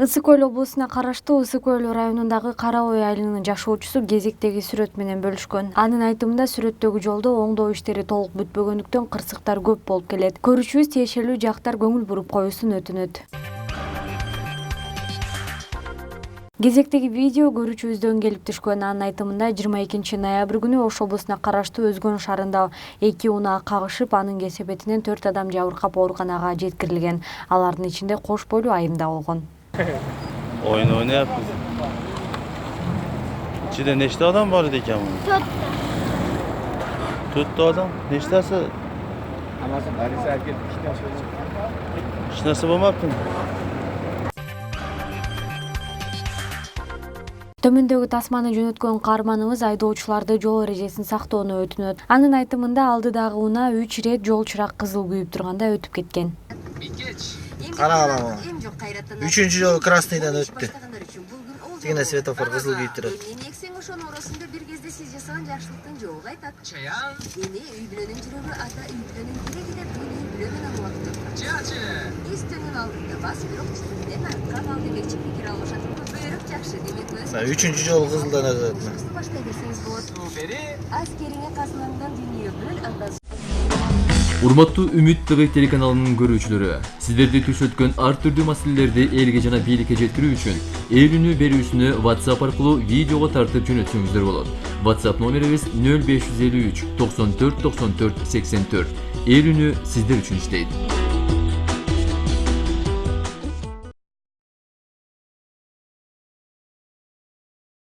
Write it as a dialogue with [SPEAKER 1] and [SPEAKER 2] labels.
[SPEAKER 1] Ысык Көл облусуна караштуу Ысык Көл районундагы Кара Ой айылынын жашоочусу кезектеги сүрөт менен бөлүшкөн. Анын айтымында сүрөттөгү жолдо оңдоо иштери толук бүтпөгөндүктөн кырсыктар көп болуп келет. Көрүүчүбүз тиешелүү жактар көңүл буруп коюусун өтүнөт. Кезектеги видео көрүүчүбүздөн келип түшкөн. Анын айтымында 22 ноябрь күнү Ош облусуна караштуу Өзгөн шаарында 2 унаа кагышып, анын кесепетинен 4 адам жабыркап ооруканага жеткирилген. Алардын ичинде кош бойлуу айым да болгон.
[SPEAKER 2] Oyun oynayapız. İçinde neçte adam var idi ki ama? Tuttu adam. Neçtesi?
[SPEAKER 3] Anasın Alisa erkek
[SPEAKER 2] Hiç nasıl bulmaktın?
[SPEAKER 1] Төмөндөгү тасманы жөнөткөн каарманыбыз айдоочуларды жол эрежесин сактоону өтүнөт. Анын айтымында алдыдагы унаа 3 ирет жол чырак кызыл күйүп турганда өтүп кеткен.
[SPEAKER 4] Караалама. 3-cü жолу красныйдан өттү. Тигине светофор кызыл күйүп турат.
[SPEAKER 5] Сен ошонун оросунда бир кезде сиз жасаган жакшылыктын жоогу айтат. Чаян. Эми үй бүлөнүн жүрөгү ата үй бүлөнүн кереги деп үй бүлөнүн амалатты. Чачы. Эстөнүн алдында бас бирок чүрүндөн арткан ал демекчи пикир алышат. Бөйрөк жакшы демек өз.
[SPEAKER 4] 3-cü жолу кызылдан өтөт.
[SPEAKER 5] Баштай берсеңиз болот. Аскериңе казманган дүйнө бөл андас.
[SPEAKER 6] Урматтуу Үмүт ТV телеканалынын көрүүчүлөрү, сиздерди түш өткөн ар түрдүү маселелерди элге жана бийликке жеткирүү үчүн эл үнү берүүсүнү WhatsApp аркылуу видеого тартып жөнөтсөңүздөр болот. WhatsApp номерибиз 0553 94 94 84. Эл үнү сиздер үчүн иштейт.